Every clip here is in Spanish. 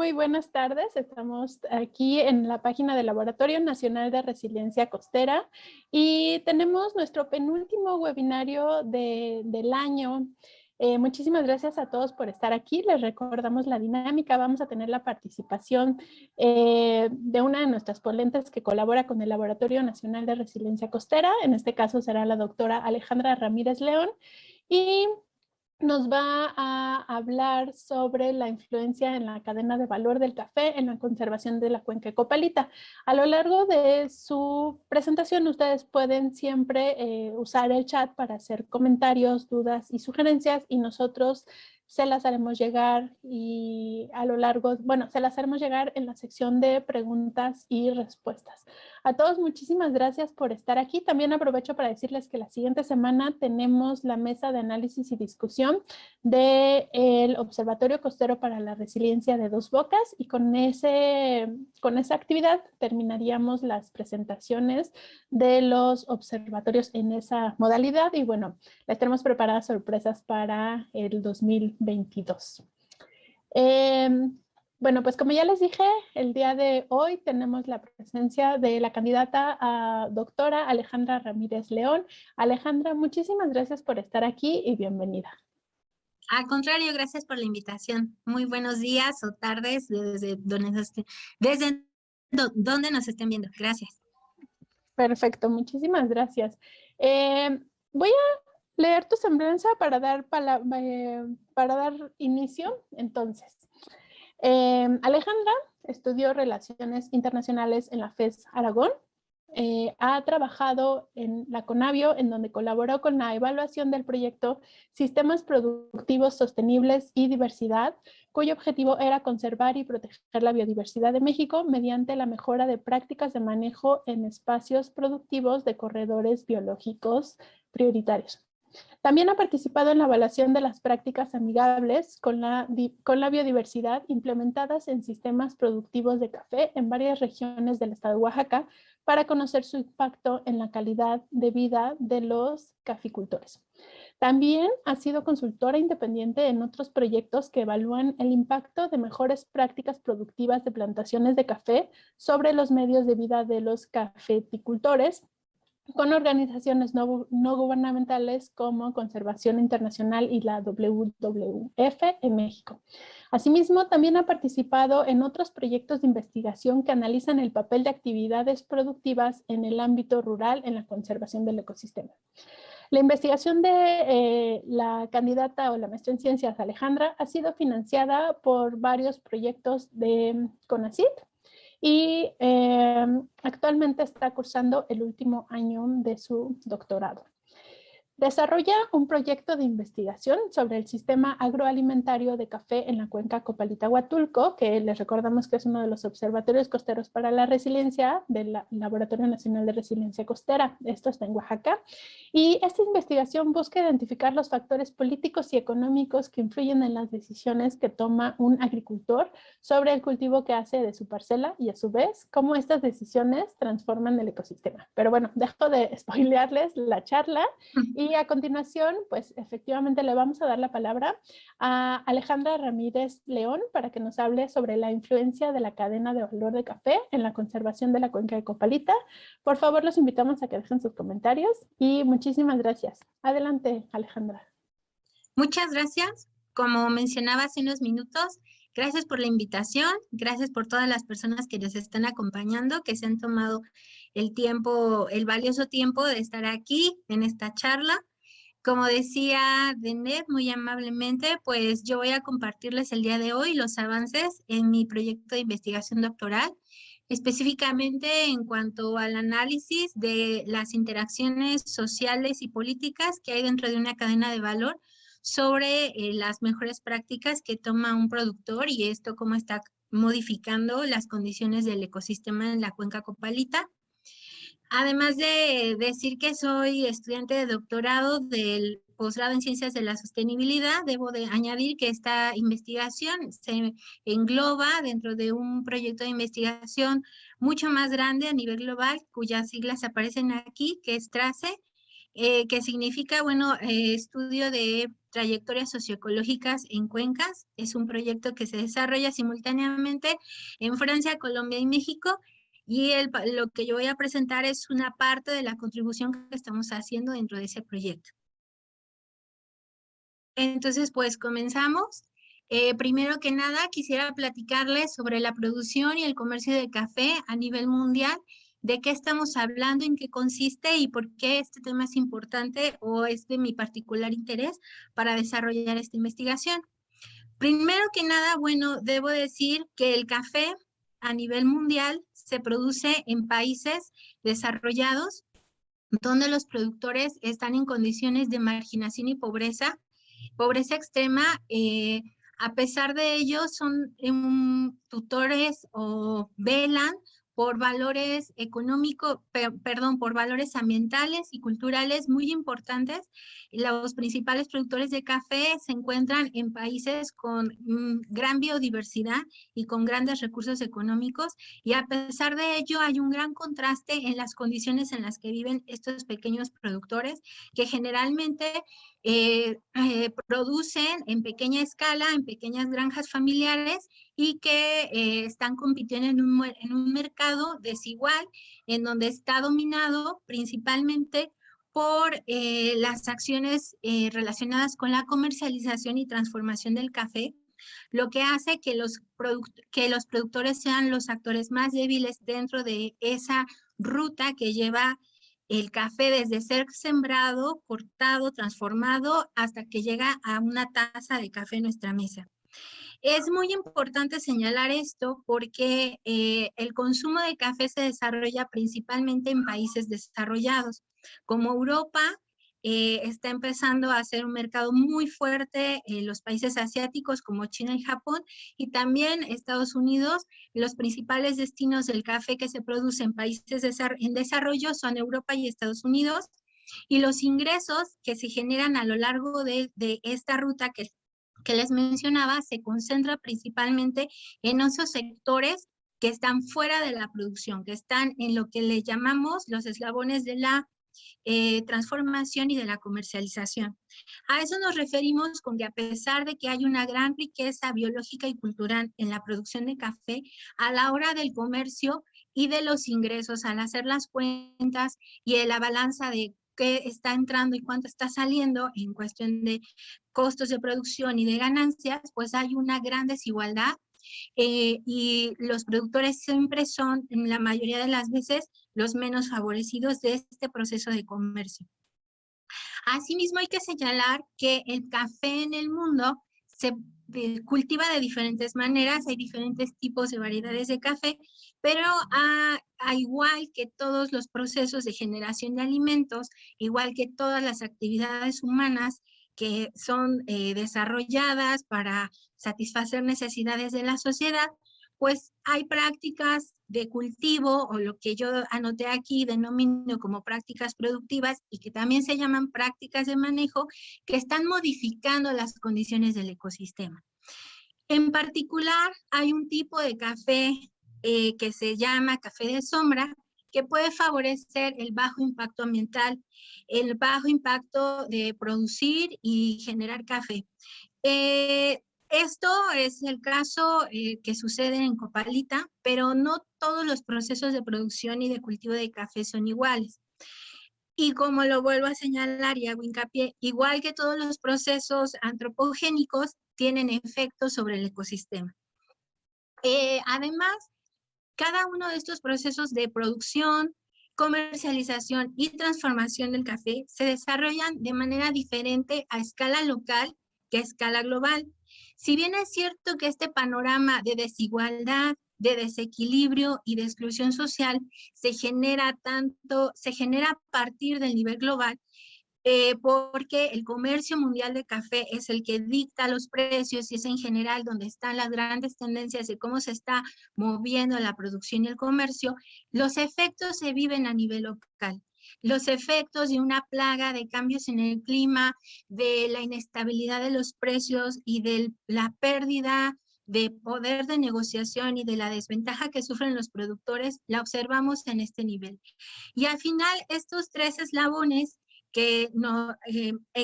muy buenas tardes. Estamos aquí en la página del Laboratorio Nacional de Resiliencia Costera y tenemos nuestro penúltimo webinario del año. Muchísimas gracias a todos por estar aquí. Les recordamos la dinámica. Vamos a tener la participación de una de nuestras ponentes que colabora con el Laboratorio Nacional de Resiliencia Costera. En este caso será la doctora Alejandra Ramírez León y nos va a hablar sobre la influencia en la cadena de valor del café en la conservación de la cuenca ecopalita. A lo largo de su presentación, ustedes pueden siempre usar el chat para hacer comentarios, dudas y sugerencias, y nosotros se las haremos llegar se las haremos llegar en la sección de preguntas y respuestas. A todos, muchísimas gracias por estar aquí. También aprovecho para decirles que la siguiente semana tenemos la mesa de análisis y discusión del Observatorio Costero para la Resiliencia de Dos Bocas, y con esa actividad terminaríamos las presentaciones de los observatorios en esa modalidad, y bueno, les tenemos preparadas sorpresas para el 2022. Bueno, pues como ya les dije, el día de hoy tenemos la presencia de la candidata a doctora Alejandra Ramírez León. Alejandra, muchísimas gracias por estar aquí y bienvenida. Al contrario, gracias por la invitación. Muy buenos días o tardes desde donde nos estén viendo. Gracias. Perfecto, muchísimas gracias. Voy a leer tu semblanza para dar inicio. Entonces, Alejandra estudió Relaciones Internacionales en la FES Aragón. Ha trabajado en la Conavio, en donde colaboró con la evaluación del proyecto Sistemas Productivos Sostenibles y Diversidad, cuyo objetivo era conservar y proteger la biodiversidad de México mediante la mejora de prácticas de manejo en espacios productivos de corredores biológicos prioritarios. También ha participado en la evaluación de las prácticas amigables con la biodiversidad implementadas en sistemas productivos de café en varias regiones del estado de Oaxaca para conocer su impacto en la calidad de vida de los caficultores. También ha sido consultora independiente en otros proyectos que evalúan el impacto de mejores prácticas productivas de plantaciones de café sobre los medios de vida de los cafeticultores, con organizaciones no gubernamentales como Conservación Internacional y la WWF en México. Asimismo, también ha participado en otros proyectos de investigación que analizan el papel de actividades productivas en el ámbito rural en la conservación del ecosistema. La investigación de la candidata o la maestra en ciencias Alejandra ha sido financiada por varios proyectos de CONACYT, y actualmente está cursando el último año de su doctorado. Desarrolla un proyecto de investigación sobre el sistema agroalimentario de café en la cuenca Copalita-Huatulco, que les recordamos que es uno de los observatorios costeros para la resiliencia del Laboratorio Nacional de Resiliencia Costera. Esto está en Oaxaca. Y esta investigación busca identificar los factores políticos y económicos que influyen en las decisiones que toma un agricultor sobre el cultivo que hace de su parcela, y a su vez, cómo estas decisiones transforman el ecosistema. Pero bueno, dejo de spoilearles la charla. Y a continuación, pues efectivamente le vamos a dar la palabra a Alejandra Ramírez León para que nos hable sobre la influencia de la cadena de valor de café en la conservación de la cuenca de Copalita. Por favor, los invitamos a que dejen sus comentarios y muchísimas gracias. Adelante, Alejandra. Muchas gracias. Como mencionaba hace unos minutos, gracias por la invitación, gracias por todas las personas que nos están acompañando, que se han tomado el tiempo, el valioso tiempo de estar aquí en esta charla. Como decía Denet muy amablemente, pues yo voy a compartirles el día de hoy los avances en mi proyecto de investigación doctoral, específicamente en cuanto al análisis de las interacciones sociales y políticas que hay dentro de una cadena de valor sobre las mejores prácticas que toma un productor y esto cómo está modificando las condiciones del ecosistema en la cuenca Copalita. Además de decir que soy estudiante de doctorado del posgrado en Ciencias de la Sostenibilidad, debo de añadir que esta investigación se engloba dentro de un proyecto de investigación mucho más grande a nivel global, cuyas siglas aparecen aquí, que es TRACE, que significa, bueno, estudio de trayectorias socioecológicas en cuencas. Es un proyecto que se desarrolla simultáneamente en Francia, Colombia y México. Y lo que yo voy a presentar es una parte de la contribución que estamos haciendo dentro de ese proyecto. Entonces, pues comenzamos. Primero que nada, quisiera platicarles sobre la producción y el comercio de café a nivel mundial, de qué estamos hablando, en qué consiste y por qué este tema es importante o es de mi particular interés para desarrollar esta investigación. Primero que nada, bueno, debo decir que el café a nivel mundial se produce en países desarrollados, donde los productores están en condiciones de marginación y pobreza extrema. A pesar de ello, son tutores o velan por valores económicos, perdón, por valores ambientales y culturales muy importantes. Los principales productores de café se encuentran en países con gran biodiversidad y con grandes recursos económicos, y a pesar de ello hay un gran contraste en las condiciones en las que viven estos pequeños productores, que generalmente producen en pequeña escala, en pequeñas granjas familiares, y que están compitiendo en un mercado desigual, en donde está dominado principalmente por las acciones relacionadas con la comercialización y transformación del café, lo que hace que los productores sean los actores más débiles dentro de esa ruta que lleva el café desde ser sembrado, cortado, transformado, hasta que llega a una taza de café en nuestra mesa. Es muy importante señalar esto porque el consumo de café se desarrolla principalmente en países desarrollados, como Europa. Está empezando a ser un mercado muy fuerte en los países asiáticos como China y Japón, y también Estados Unidos. Los principales destinos del café que se produce en países en desarrollo son Europa y Estados Unidos, y los ingresos que se generan a lo largo de esta ruta que les mencionaba se concentra principalmente en esos sectores que están fuera de la producción, que están en lo que le llamamos los eslabones de la transformación y de la comercialización. A eso nos referimos con que, a pesar de que hay una gran riqueza biológica y cultural en la producción de café, a la hora del comercio y de los ingresos, al hacer las cuentas y de la balanza de qué está entrando y cuánto está saliendo en cuestión de costos de producción y de ganancias, pues hay una gran desigualdad. Y los productores siempre son, en la mayoría de las veces, los menos favorecidos de este proceso de comercio. Asimismo, hay que señalar que el café en el mundo se cultiva de diferentes maneras, hay diferentes tipos de variedades de café, pero a igual que todos los procesos de generación de alimentos, igual que todas las actividades humanas que son desarrolladas para satisfacer necesidades de la sociedad, pues hay prácticas de cultivo, o lo que yo anoté aquí denomino como prácticas productivas, y que también se llaman prácticas de manejo, que están modificando las condiciones del ecosistema. En particular, hay un tipo de café que se llama café de sombra, que puede favorecer el bajo impacto ambiental, el bajo impacto de producir y generar café. Esto es el caso que sucede en Copalita, pero no todos los procesos de producción y de cultivo de café son iguales. Y como lo vuelvo a señalar y hago hincapié, igual que todos los procesos antropogénicos, tienen efectos sobre el ecosistema. Además, cada uno de estos procesos de producción, comercialización y transformación del café se desarrollan de manera diferente a escala local que a escala global. Si bien es cierto que este panorama de desigualdad, de desequilibrio y de exclusión social se genera a partir del nivel global, porque el comercio mundial de café es el que dicta los precios y es en general donde están las grandes tendencias de cómo se está moviendo la producción y el comercio. Los efectos se viven a nivel local. Los efectos de una plaga de cambios en el clima, de la inestabilidad de los precios y de la pérdida de poder de negociación y de la desventaja que sufren los productores, la observamos en este nivel. Y al final, estos tres eslabones que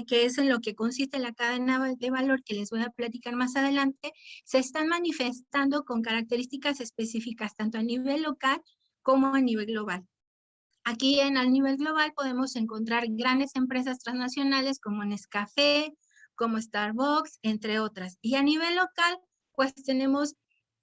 es en lo que consiste la cadena de valor que les voy a platicar más adelante, se están manifestando con características específicas tanto a nivel local como a nivel global. Aquí a nivel global podemos encontrar grandes empresas transnacionales como Nescafé, como Starbucks, entre otras. Y a nivel local, pues tenemos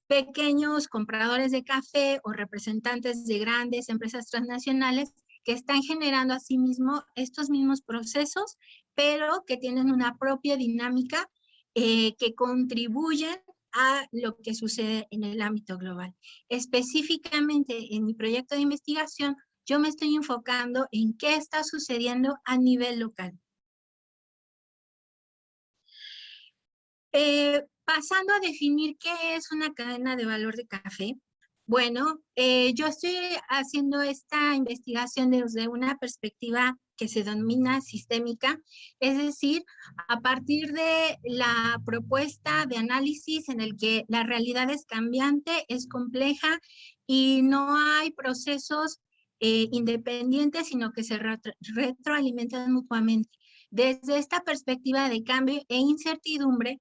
pequeños compradores de café o representantes de grandes empresas transnacionales que están generando asimismo estos mismos procesos, pero que tienen una propia dinámica que contribuyen a lo que sucede en el ámbito global. Específicamente en mi proyecto de investigación, yo me estoy enfocando en qué está sucediendo a nivel local. Pasando a definir qué es una cadena de valor de café. Bueno, yo estoy haciendo esta investigación desde una perspectiva que se denomina sistémica, es decir, a partir de la propuesta de análisis en el que la realidad es cambiante, es compleja y no hay procesos independientes, sino que se retroalimentan mutuamente. Desde esta perspectiva de cambio e incertidumbre,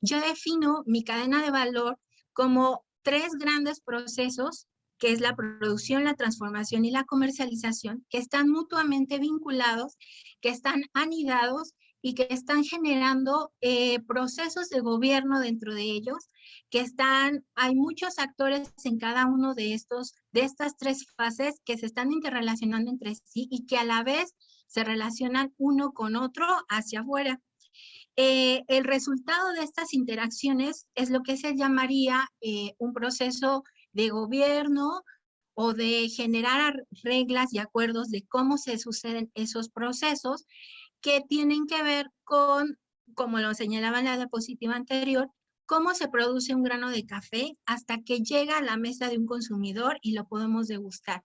yo defino mi cadena de valor como 3 grandes procesos, que es la producción, la transformación y la comercialización, que están mutuamente vinculados, que están anidados y que están generando procesos de gobierno dentro de ellos, hay muchos actores en cada uno de estas 3 fases que se están interrelacionando entre sí y que a la vez se relacionan uno con otro hacia afuera. El resultado de estas interacciones es lo que se llamaría un proceso de gobierno o de generar reglas y acuerdos de cómo se suceden esos procesos que tienen que ver con, como lo señalaba en la diapositiva anterior, cómo se produce un grano de café hasta que llega a la mesa de un consumidor y lo podemos degustar.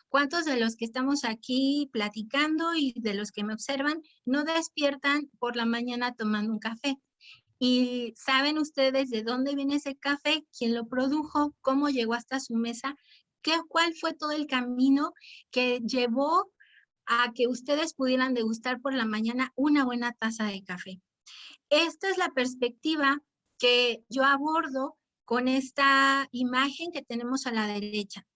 ¿Cuántos de los que estamos aquí platicando y de los que me observan no despiertan por la mañana tomando un café? ¿Y saben ustedes de dónde viene ese café? ¿Quién lo produjo? ¿Cómo llegó hasta su mesa? ¿Cuál fue todo el camino que llevó a que ustedes pudieran degustar por la mañana una buena taza de café? Esta es la perspectiva que yo abordo con esta imagen que tenemos a la derecha.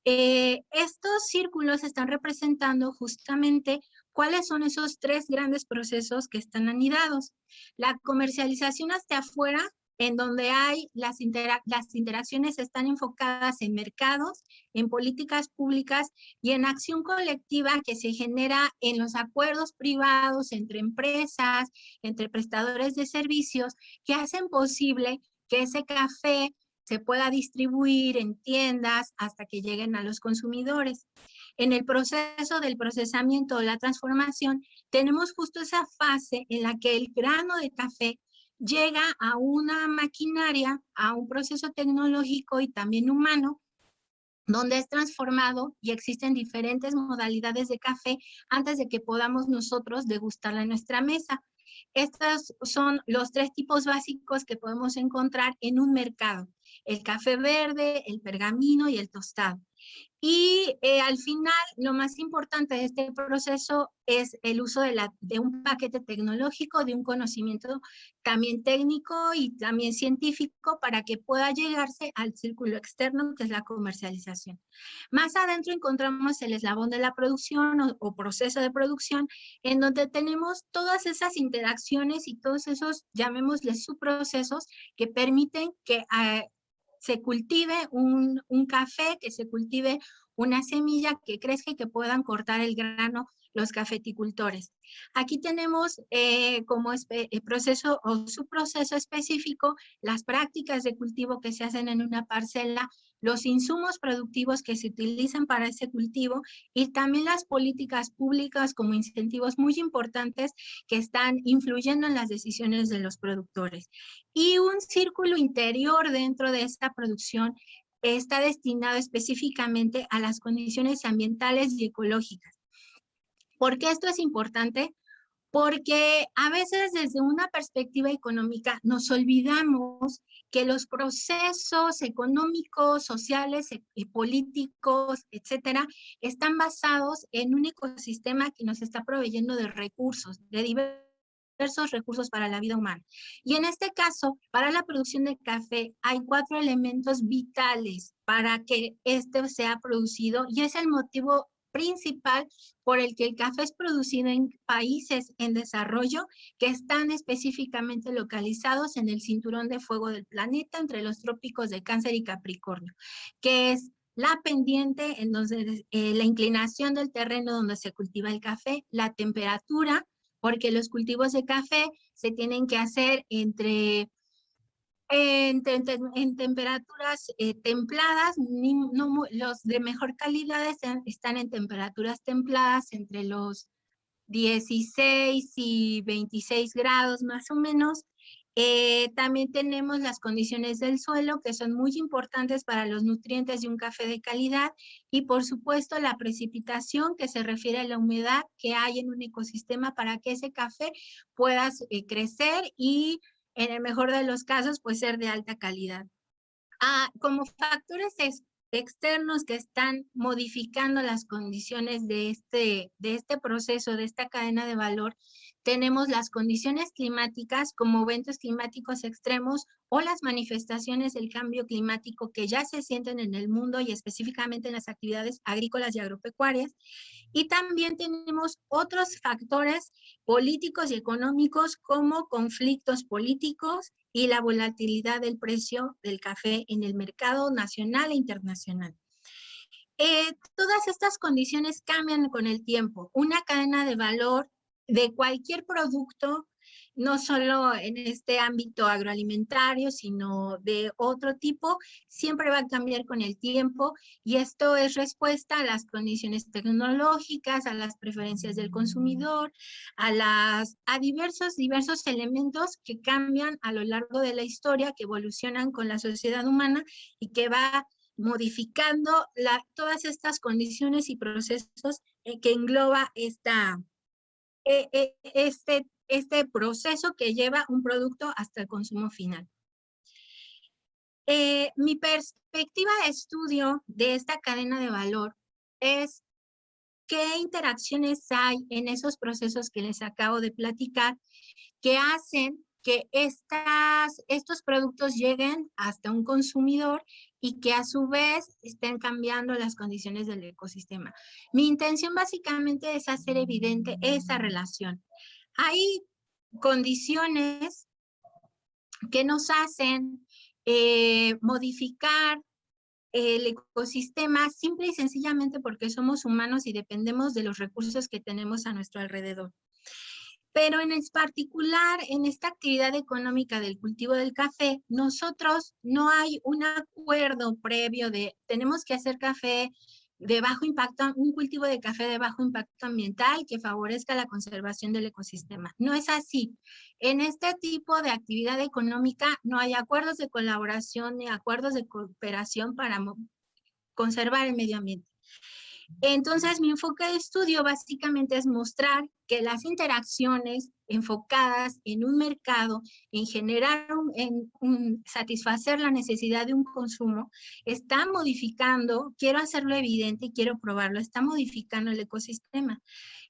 Estos círculos están representando justamente cuáles son esos 3 grandes procesos que están anidados. La comercialización hacia afuera, en donde hay las interacciones están enfocadas en mercados, en políticas públicas y en acción colectiva que se genera en los acuerdos privados entre empresas, entre prestadores de servicios, que hacen posible que ese café se pueda distribuir en tiendas hasta que lleguen a los consumidores. En el proceso del procesamiento o la transformación, tenemos justo esa fase en la que el grano de café llega a una maquinaria, a un proceso tecnológico y también humano, donde es transformado y existen diferentes modalidades de café antes de que podamos nosotros degustarla en nuestra mesa. Estos son los 3 tipos básicos que podemos encontrar en un mercado: el café verde, el pergamino y el tostado. Y al final, lo más importante de este proceso es el uso de un paquete tecnológico, de un conocimiento también técnico y también científico para que pueda llegarse al círculo externo, que es la comercialización. Más adentro encontramos el eslabón de la producción o proceso de producción, en donde tenemos todas esas interacciones y todos esos, llamémosles subprocesos, que permiten que se cultive un café, que se cultive una semilla que crezca y que puedan cortar el grano los cafeticultores. Aquí tenemos como proceso o subproceso específico las prácticas de cultivo que se hacen en una parcela, los insumos productivos que se utilizan para ese cultivo y también las políticas públicas como incentivos muy importantes que están influyendo en las decisiones de los productores. Y un círculo interior dentro de esta producción está destinado específicamente a las condiciones ambientales y ecológicas. ¿Por qué esto es importante? porque a veces desde una perspectiva económica nos olvidamos que los procesos económicos, sociales y políticos, etcétera, están basados en un ecosistema que nos está proveyendo de recursos, de diversos recursos para la vida humana. Y en este caso, para la producción de café, hay 4 elementos vitales para que este sea producido, y es el motivo principal por el que el café es producido en países en desarrollo que están específicamente localizados en el cinturón de fuego del planeta entre los trópicos de Cáncer y Capricornio, que es la pendiente, en donde, la inclinación del terreno donde se cultiva el café, la temperatura, porque los cultivos de café se tienen que hacer en temperaturas templadas, los de mejor calidad están en temperaturas templadas entre los 16 y 26 grados más o menos. También tenemos las condiciones del suelo, que son muy importantes para los nutrientes de un café de calidad, y por supuesto la precipitación, que se refiere a la humedad que hay en un ecosistema para que ese café pueda crecer y en el mejor de los casos pues ser de alta calidad. Como factores externos que están modificando las condiciones de este proceso, de esta cadena de valor, tenemos las condiciones climáticas como eventos climáticos extremos o las manifestaciones del cambio climático que ya se sienten en el mundo y específicamente en las actividades agrícolas y agropecuarias. Y también tenemos otros factores políticos y económicos como conflictos políticos y la volatilidad del precio del café en el mercado nacional e internacional. Todas estas condiciones cambian con el tiempo. Una cadena de valor de cualquier producto, no solo en este ámbito agroalimentario, sino de otro tipo, siempre va a cambiar con el tiempo, y esto es respuesta a las condiciones tecnológicas, a las preferencias del consumidor, a diversos elementos que cambian a lo largo de la historia, que evolucionan con la sociedad humana y que va modificando todas estas condiciones y procesos que engloba este proceso que lleva un producto hasta el consumo final. Mi perspectiva de estudio de esta cadena de valor es qué interacciones hay en esos procesos que les acabo de platicar que hacen que estos productos lleguen hasta un consumidor y que a su vez estén cambiando las condiciones del ecosistema. Mi intención básicamente es hacer evidente esa relación. Hay condiciones que nos hacen modificar el ecosistema simple y sencillamente porque somos humanos y dependemos de los recursos que tenemos a nuestro alrededor. Pero en particular, en esta actividad económica del cultivo del café, nosotros no hay un acuerdo previo de tenemos que hacer café de bajo impacto, un cultivo de café de bajo impacto ambiental que favorezca la conservación del ecosistema. No es así. En este tipo de actividad económica no hay acuerdos de colaboración ni acuerdos de cooperación para conservar el medio ambiente. Entonces, mi enfoque de estudio básicamente es mostrar que las interacciones enfocadas en un mercado, en generar, satisfacer la necesidad de un consumo, están modificando, quiero hacerlo evidente y quiero probarlo, está modificando el ecosistema.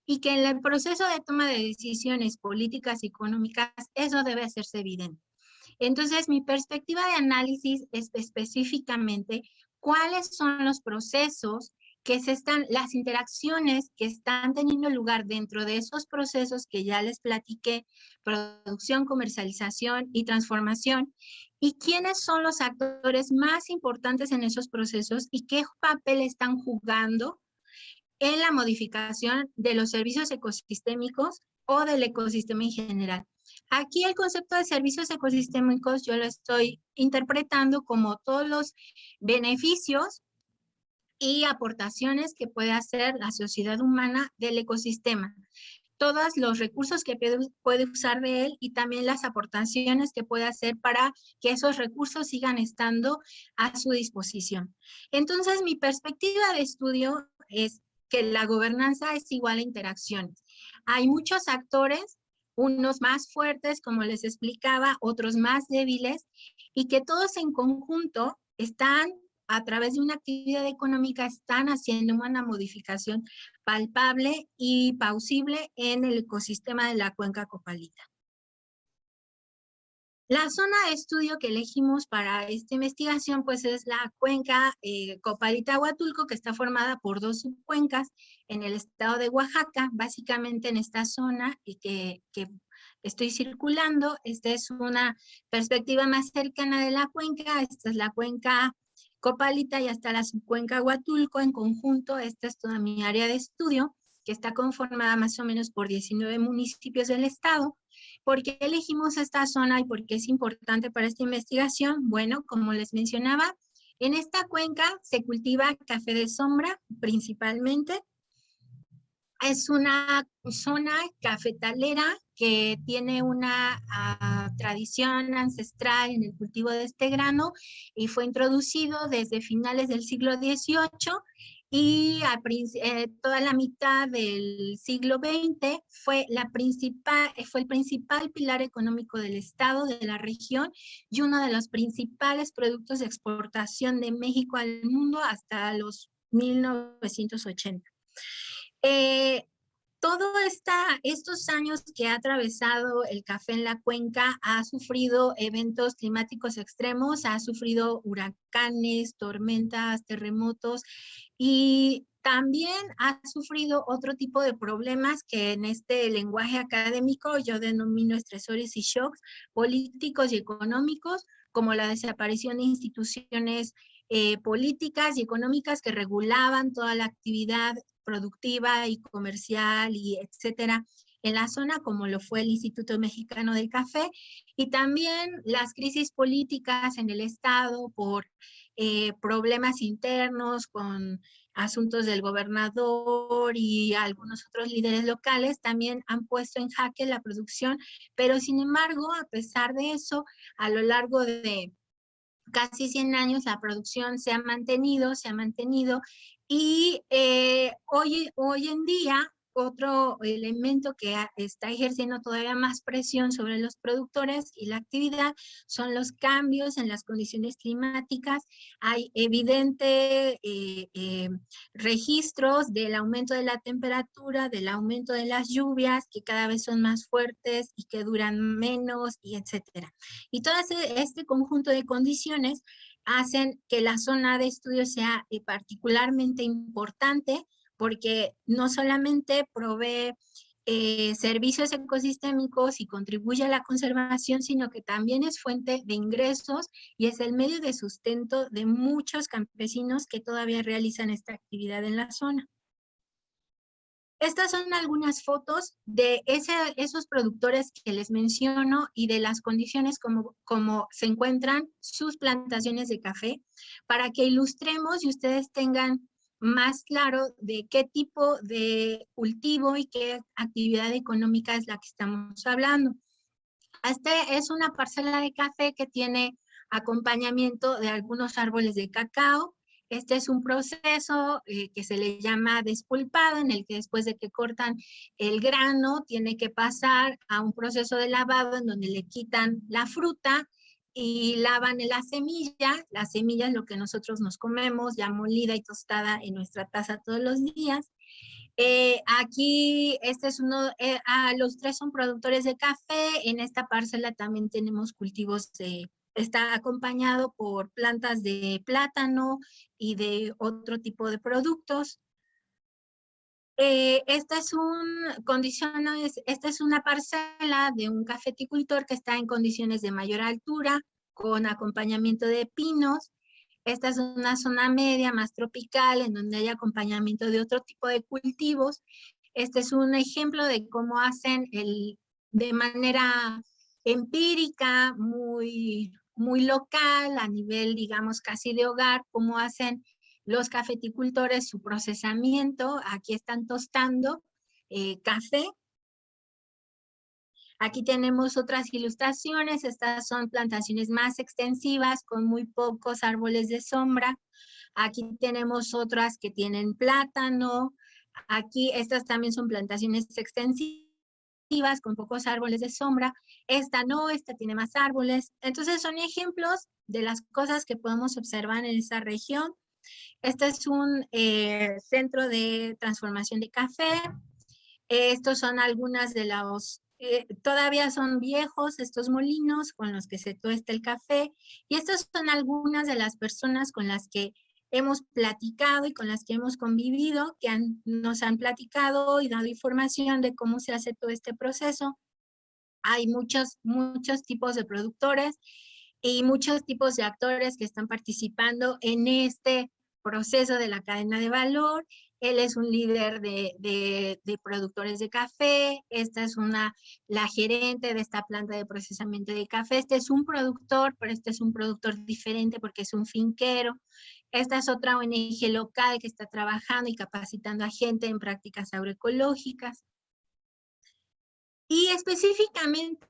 Y que en el proceso de toma de decisiones políticas y económicas, eso debe hacerse evidente. Entonces, mi perspectiva de análisis es específicamente cuáles son los procesos las interacciones que están teniendo lugar dentro de esos procesos que ya les platiqué, producción, comercialización y transformación, y quiénes son los actores más importantes en esos procesos y qué papel están jugando en la modificación de los servicios ecosistémicos o del ecosistema en general. Aquí el concepto de servicios ecosistémicos yo lo estoy interpretando como todos los beneficios y aportaciones que puede hacer la sociedad humana del ecosistema. Todos los recursos que puede usar de él y también las aportaciones que puede hacer para que esos recursos sigan estando a su disposición. Entonces, mi perspectiva de estudio es que la gobernanza es igual a interacciones. Hay muchos actores, unos más fuertes, como les explicaba, otros más débiles, y que todos en conjunto están, a través de una actividad económica, están haciendo una modificación palpable y plausible en el ecosistema de la cuenca copalita. La zona de estudio que elegimos para esta investigación pues es la cuenca Copalita-Huatulco, que está formada por 2 subcuencas en el estado de Oaxaca, básicamente en esta zona y que estoy circulando. Esta es una perspectiva más cercana de la cuenca. Esta es la cuenca Copalita y hasta la subcuenca Huatulco en conjunto. Esta es toda mi área de estudio, que está conformada más o menos por 19 municipios del estado. ¿Por qué elegimos esta zona y por qué es importante para esta investigación? Bueno, como les mencionaba, en esta cuenca se cultiva café de sombra principalmente. Es una zona cafetalera que tiene una tradición ancestral en el cultivo de este grano y fue introducido desde finales del siglo XVIII y toda la mitad del siglo XX fue el principal pilar económico del estado, de la región, y uno de los principales productos de exportación de México al mundo hasta los 1980. Todos estos años que ha atravesado el café en la cuenca ha sufrido eventos climáticos extremos, ha sufrido huracanes, tormentas, terremotos y también ha sufrido otro tipo de problemas que en este lenguaje académico yo denomino estresores y shocks políticos y económicos, como la desaparición de instituciones políticas y económicas que regulaban toda la actividad productiva y comercial y etcétera en la zona, como lo fue el Instituto Mexicano del Café, y también las crisis políticas en el estado por problemas internos con asuntos del gobernador y algunos otros líderes locales también han puesto en jaque la producción, pero sin embargo, a pesar de eso, a lo largo de casi 100 años la producción se ha mantenido y hoy en día otro elemento que está ejerciendo todavía más presión sobre los productores y la actividad son los cambios en las condiciones climáticas. Hay evidentes registros del aumento de la temperatura, del aumento de las lluvias que cada vez son más fuertes y que duran menos y etcétera. Y todo este conjunto de condiciones hacen que la zona de estudio sea particularmente importante porque no solamente provee servicios ecosistémicos y contribuye a la conservación, sino que también es fuente de ingresos y es el medio de sustento de muchos campesinos que todavía realizan esta actividad en la zona. Estas son algunas fotos de esos productores que les menciono y de las condiciones como se encuentran sus plantaciones de café para que ilustremos y ustedes tengan más claro de qué tipo de cultivo y qué actividad económica es la que estamos hablando. Este es una parcela de café que tiene acompañamiento de algunos árboles de cacao. Este es un proceso que se le llama despulpado, en el que después de que cortan el grano, tiene que pasar a un proceso de lavado en donde le quitan la fruta y lavan la semilla. La semilla es lo que nosotros nos comemos, ya molida y tostada en nuestra taza todos los días. Aquí, este es uno, los 3 son productores de café. En esta parcela también tenemos cultivos está acompañado por plantas de plátano y de otro tipo de productos. Esta es una parcela de un cafeticultor que está en condiciones de mayor altura, con acompañamiento de pinos. Esta es una zona media, más tropical, en donde hay acompañamiento de otro tipo de cultivos. Este es un ejemplo de cómo hacen de manera empírica, muy local, a nivel, digamos, casi de hogar, cómo hacen los cafeticultores su procesamiento. Aquí están tostando café. Aquí tenemos otras ilustraciones. Estas son plantaciones más extensivas con muy pocos árboles de sombra. Aquí tenemos otras que tienen plátano, Aquí estas también son plantaciones extensivas con pocos árboles de sombra. Esta no, esta tiene más árboles. Entonces son ejemplos de las cosas que podemos observar en esa región. Este es un centro de transformación de café. Estos son algunas de los, todavía son viejos estos molinos con los que se tuesta el café, y estas son algunas de las personas con las que hemos platicado y con las que hemos convivido, que nos han platicado y dado información de cómo se hace todo este proceso. Hay muchos tipos de productores y muchos tipos de actores que están participando en este proceso de la cadena de valor. Él es un líder de productores de café. Esta es la gerente de esta planta de procesamiento de café. Este es un productor, pero este es un productor diferente porque es un finquero. Esta es otra ONG local que está trabajando y capacitando a gente en prácticas agroecológicas. Y específicamente,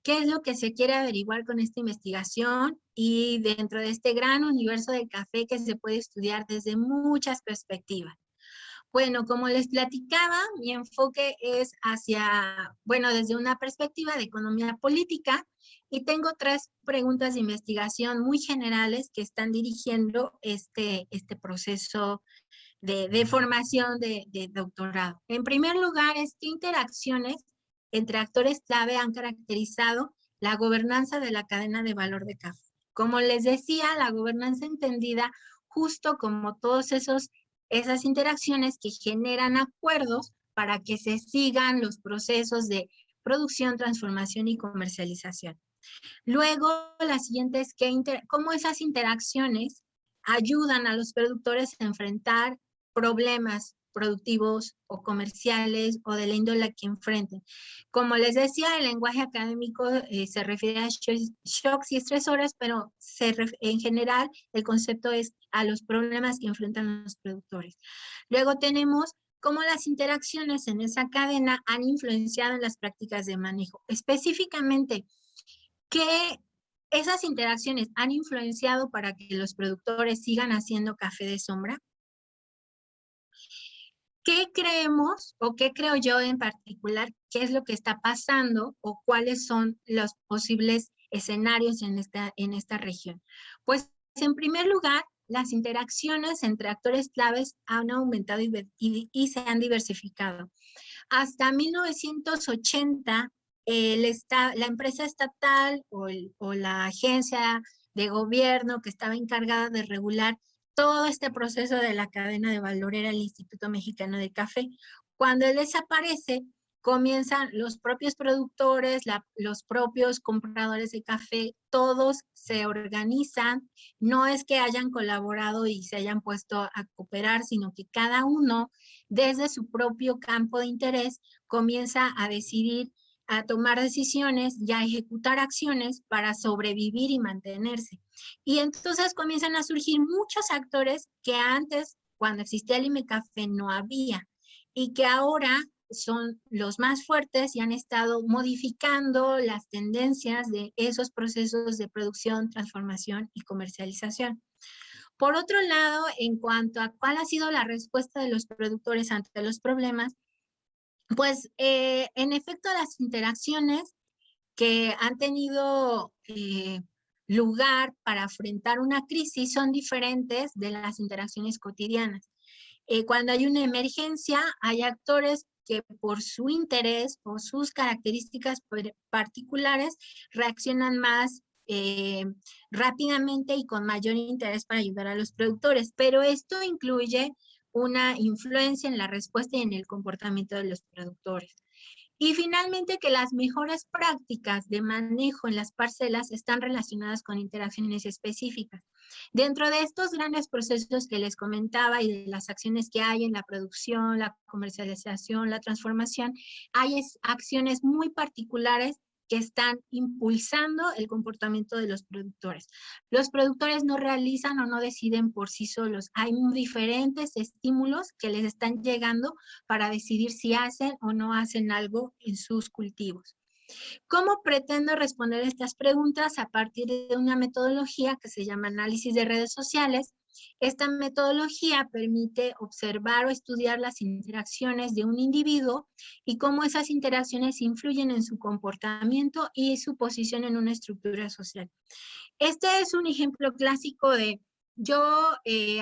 ¿qué es lo que se quiere averiguar con esta investigación? Y dentro de este gran universo del café que se puede estudiar desde muchas perspectivas. Bueno, como les platicaba, mi enfoque es desde una perspectiva de economía política, y tengo 3 preguntas de investigación muy generales que están dirigiendo este proceso de formación de doctorado. En primer lugar, ¿qué interacciones entre actores clave han caracterizado la gobernanza de la cadena de valor de café? Como les decía, la gobernanza entendida justo como todos esas interacciones que generan acuerdos para que se sigan los procesos de producción, transformación y comercialización. Luego, la siguiente es cómo esas interacciones ayudan a los productores a enfrentar problemas productivos o comerciales o de la índole que enfrenten. Como les decía, el lenguaje académico se refiere a shocks y estresores, pero en general el concepto es a los problemas que enfrentan los productores. Luego tenemos cómo las interacciones en esa cadena han influenciado en las prácticas de manejo. Específicamente, ¿qué esas interacciones han influenciado para que los productores sigan haciendo café de sombra? ¿Qué creemos o qué creo yo en particular? ¿Qué es lo que está pasando o cuáles son los posibles escenarios en esta región? Pues, en primer lugar, las interacciones entre actores claves han aumentado y se han diversificado. Hasta 1980, la empresa estatal o la agencia de gobierno que estaba encargada de regular todo este proceso de la cadena de valor era el Instituto Mexicano de Café. Cuando él desaparece, comienzan los propios productores, los propios compradores de café, todos se organizan. No es que hayan colaborado y se hayan puesto a cooperar, sino que cada uno, desde su propio campo de interés, comienza a decidir, a tomar decisiones y a ejecutar acciones para sobrevivir y mantenerse. Y entonces comienzan a surgir muchos actores que antes, cuando existía el IMECAFE, no había, y que ahora son los más fuertes y han estado modificando las tendencias de esos procesos de producción, transformación y comercialización. Por otro lado, en cuanto a cuál ha sido la respuesta de los productores ante los problemas, pues en efecto las interacciones que han tenido lugar para afrontar una crisis son diferentes de las interacciones cotidianas. Cuando hay una emergencia, hay actores que por su interés o sus características particulares reaccionan más rápidamente y con mayor interés para ayudar a los productores, pero esto incluye una influencia en la respuesta y en el comportamiento de los productores. Y finalmente, que las mejores prácticas de manejo en las parcelas están relacionadas con interacciones específicas. Dentro de estos grandes procesos que les comentaba y de las acciones que hay en la producción, la comercialización, la transformación, hay acciones muy particulares que están impulsando el comportamiento de los productores. Los productores no realizan o no deciden por sí solos. Hay diferentes estímulos que les están llegando para decidir si hacen o no hacen algo en sus cultivos. ¿Cómo pretendo responder estas preguntas? A partir de una metodología que se llama análisis de redes sociales, Esta metodología permite observar o estudiar las interacciones de un individuo y cómo esas interacciones influyen en su comportamiento y su posición en una estructura social. Este es un ejemplo clásico de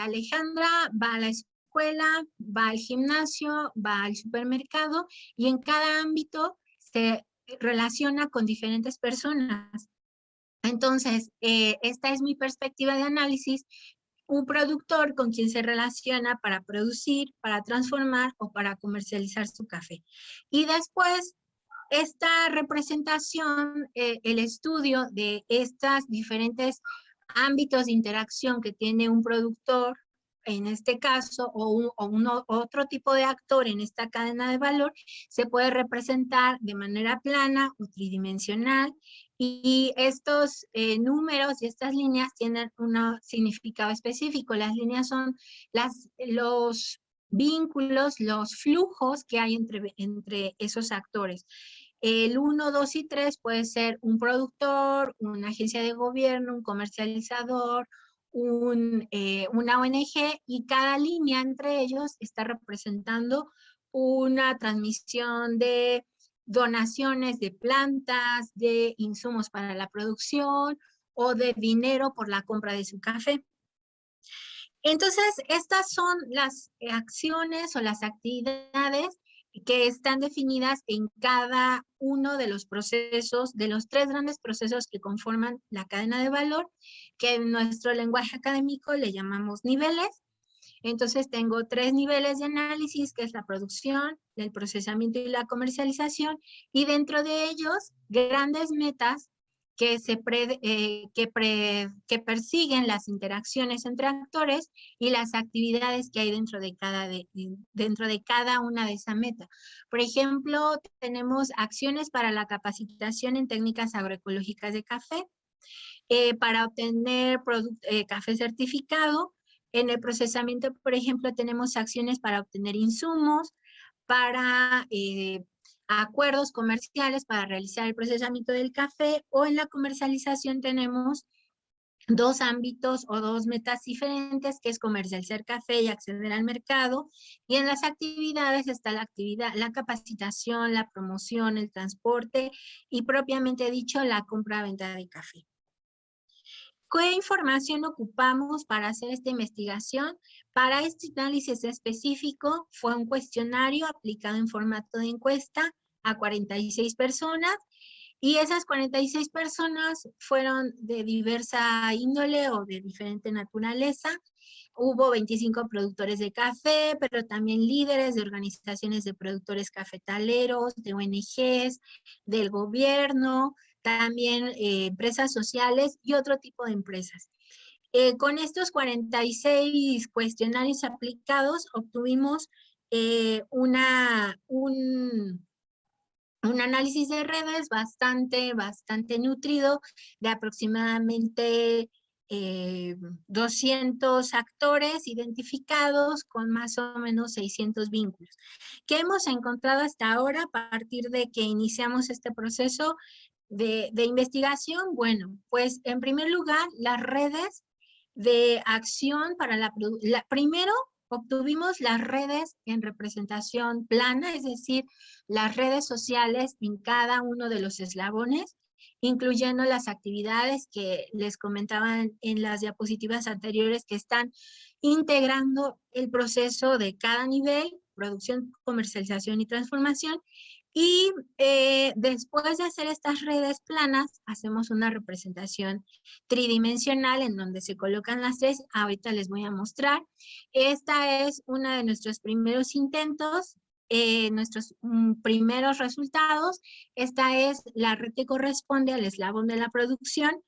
Alejandra, va a la escuela, va al gimnasio, va al supermercado y en cada ámbito se relaciona con diferentes personas. Entonces, esta es mi perspectiva de análisis. Un productor con quien se relaciona para producir, para transformar o para comercializar su café. Y después, esta representación, el estudio de estos diferentes ámbitos de interacción que tiene un productor, en este caso, o otro tipo de actor en esta cadena de valor, se puede representar de manera plana o tridimensional, y estos números y estas líneas tienen un significado específico. Las líneas son los vínculos, los flujos que hay entre esos actores. El 1, 2 y 3 puede ser un productor, una agencia de gobierno, un comercializador, una ONG, y cada línea entre ellos está representando una transmisión de donaciones de plantas, de insumos para la producción o de dinero por la compra de su café. Entonces, estas son las acciones o las actividades que están definidas en cada uno de los procesos, de los 3 grandes procesos que conforman la cadena de valor, que en nuestro lenguaje académico le llamamos niveles. Entonces tengo 3 niveles de análisis, que es la producción, el procesamiento y la comercialización, y dentro de ellos grandes metas que persiguen las interacciones entre actores y las actividades que hay dentro de cada una de esas metas. Por ejemplo, tenemos acciones para la capacitación en técnicas agroecológicas de café, para obtener café certificado. En el procesamiento, por ejemplo, tenemos acciones para obtener insumos, para acuerdos comerciales para realizar el procesamiento del café, o en la comercialización tenemos 2 ámbitos o 2 metas diferentes, que es comercializar café y acceder al mercado. Y en las actividades está la capacitación, la promoción, el transporte y, propiamente dicho, la compra-venta de café. ¿Qué información ocupamos para hacer esta investigación? Para este análisis específico fue un cuestionario aplicado en formato de encuesta a 46 personas, y esas 46 personas fueron de diversa índole o de diferente naturaleza. Hubo 25 productores de café, pero también líderes de organizaciones de productores cafetaleros, de ONGs, del gobierno, también empresas sociales y otro tipo de empresas. Con estos 46 cuestionarios aplicados obtuvimos un análisis de redes bastante nutrido, de aproximadamente 200 actores identificados con más o menos 600 vínculos. ¿Qué hemos encontrado hasta ahora a partir de que iniciamos este proceso de investigación? Bueno, pues en primer lugar, las redes de acción para primero obtuvimos las redes en representación plana, es decir, las redes sociales en cada uno de los eslabones, incluyendo las actividades que les comentaba en las diapositivas anteriores, que están integrando el proceso de cada nivel: producción, comercialización y transformación. Y después de hacer estas redes planas, hacemos una representación tridimensional en donde se colocan las 3. Ahorita les voy a mostrar. Esta es una de nuestros primeros intentos, nuestros primeros resultados. Esta es la red que corresponde al eslabón de la producción,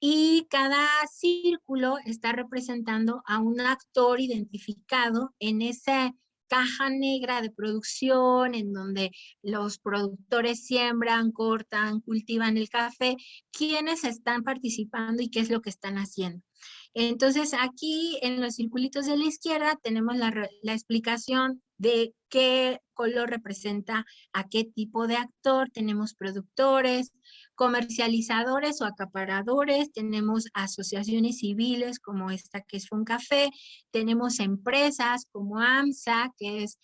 y cada círculo está representando a un actor identificado en esa caja negra de producción, en donde los productores siembran, cortan, cultivan el café, quiénes están participando y qué es lo que están haciendo. Entonces aquí en los circulitos de la izquierda tenemos la explicación de qué color representa a qué tipo de actor. Tenemos productores, comercializadores o acaparadores, tenemos asociaciones civiles como esta que es FONCAFE, tenemos empresas como AMSA, que es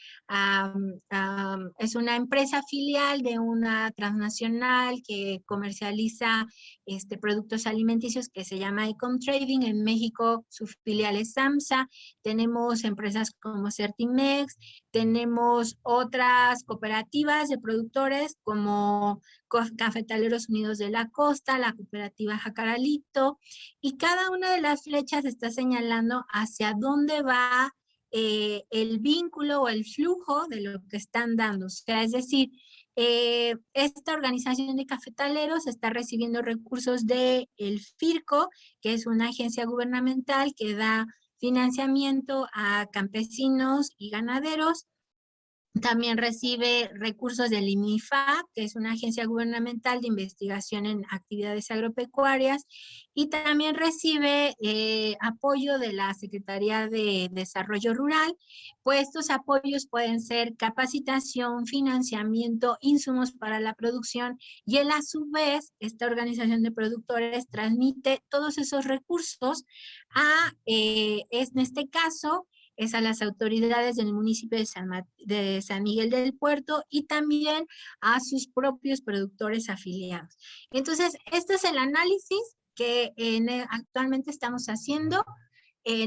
una empresa filial de una transnacional que comercializa productos alimenticios que se llama Ecom Trading. En México su filial es AMSA. Tenemos empresas como Certimex, tenemos otras cooperativas de productores como Cafetaleros Unidos de la Costa, la cooperativa Jacaralito, y cada una de las flechas está señalando hacia dónde va el vínculo o el flujo de lo que están dando. O sea, es decir, esta organización de cafetaleros está recibiendo recursos del FIRCO, que es una agencia gubernamental que da financiamiento a campesinos y ganaderos. También recibe recursos del INIFAP, que es una agencia gubernamental de investigación en actividades agropecuarias, y también recibe apoyo de la Secretaría de Desarrollo Rural. Pues estos apoyos pueden ser capacitación, financiamiento, insumos para la producción, y él a su vez, esta organización de productores transmite todos esos recursos a, en este caso, es a las autoridades del municipio de San Miguel del Puerto y también a sus propios productores afiliados. Entonces, este es el análisis que actualmente estamos haciendo.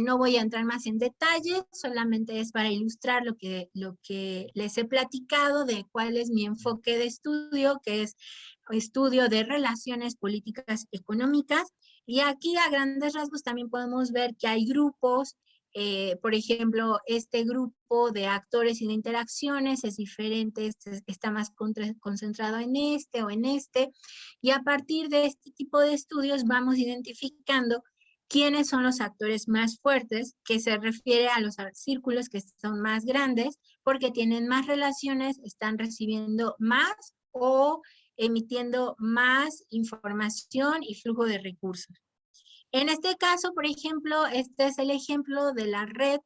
No voy a entrar más en detalle, solamente es para ilustrar lo que les he platicado de cuál es mi enfoque de estudio, que es estudio de relaciones políticas económicas. Y aquí a grandes rasgos también podemos ver que hay grupos. Por ejemplo, este grupo de actores y de interacciones es diferente, está más concentrado en este o en este, y a partir de este tipo de estudios vamos identificando quiénes son los actores más fuertes, que se refiere a los círculos que son más grandes, porque tienen más relaciones, están recibiendo más o emitiendo más información y flujo de recursos. En este caso, por ejemplo, este es el ejemplo de la red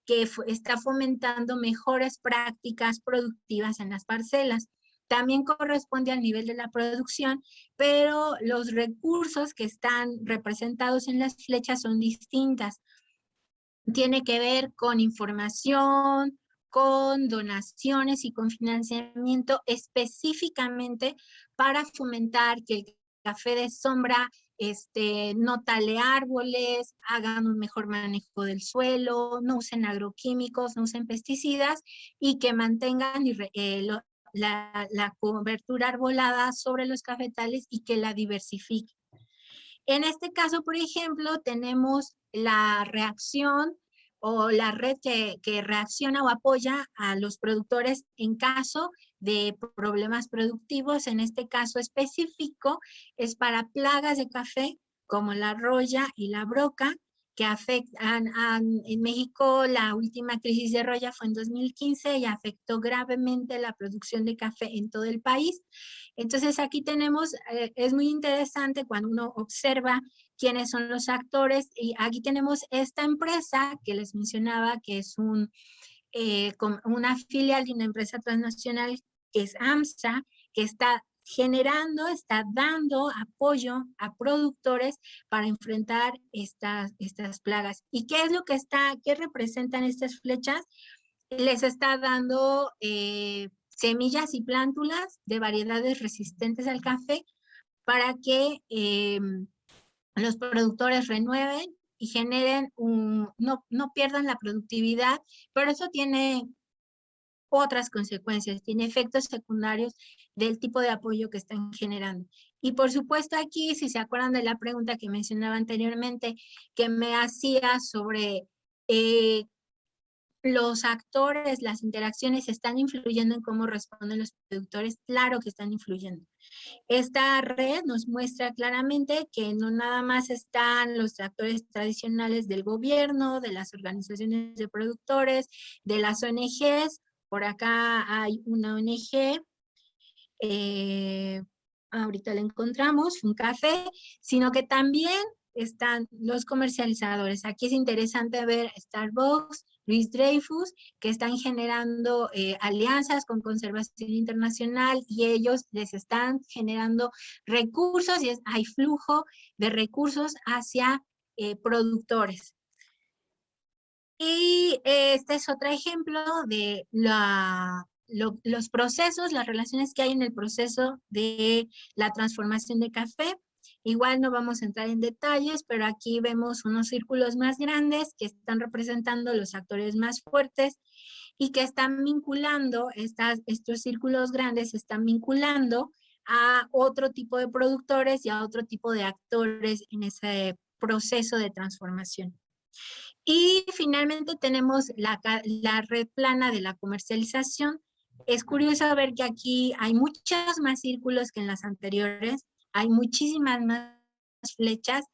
que está fomentando mejores prácticas productivas en las parcelas. También corresponde al nivel de la producción, pero los recursos que están representados en las flechas son distintas. Tiene que ver con información, con donaciones y con financiamiento específicamente para fomentar que el café de sombra no tale árboles, hagan un mejor manejo del suelo, no usen agroquímicos, no usen pesticidas y que mantengan la cobertura arbolada sobre los cafetales y que la diversifiquen. En este caso, por ejemplo, tenemos la reacción o la red que reacciona o apoya a los productores en caso de problemas productivos. En este caso específico es para plagas de café como la roya y la broca, que afectan en México. La última crisis de roya fue en 2015 y afectó gravemente la producción de café en todo el país. Entonces aquí tenemos, es muy interesante cuando uno observa quiénes son los actores, y aquí tenemos esta empresa que les mencionaba, que es una filial de una empresa transnacional que es AMSA, que está dando apoyo a productores para enfrentar estas plagas. ¿Y qué es lo que qué representan estas flechas? Les está dando semillas y plántulas de variedades resistentes al café para que los productores renueven y generen no pierdan la productividad, pero eso tiene otras consecuencias, tiene efectos secundarios del tipo de apoyo que están generando. Y por supuesto aquí, si se acuerdan de la pregunta que mencionaba anteriormente, que me hacía sobre los actores, las interacciones, ¿están influyendo en cómo responden los productores? Claro que están influyendo. Esta red nos muestra claramente que no nada más están los actores tradicionales del gobierno, de las organizaciones de productores, de las ONGs. Por acá hay una ONG, ahorita la encontramos, FONCAFE, sino que también están los comercializadores. Aquí es interesante ver Starbucks, Louis Dreyfus, que están generando alianzas con Conservación Internacional y ellos les están generando recursos y hay flujo de recursos hacia productores. Y este es otro ejemplo de los procesos, las relaciones que hay en el proceso de la transformación de café. Igual no vamos a entrar en detalles, pero aquí vemos unos círculos más grandes que están representando los actores más fuertes y que están vinculando, estos círculos grandes están vinculando a otro tipo de productores y a otro tipo de actores en ese proceso de transformación. Y finalmente tenemos la red plana de la comercialización. Es curioso ver que aquí hay muchos más círculos que en las anteriores, hay muchísimas más flechas,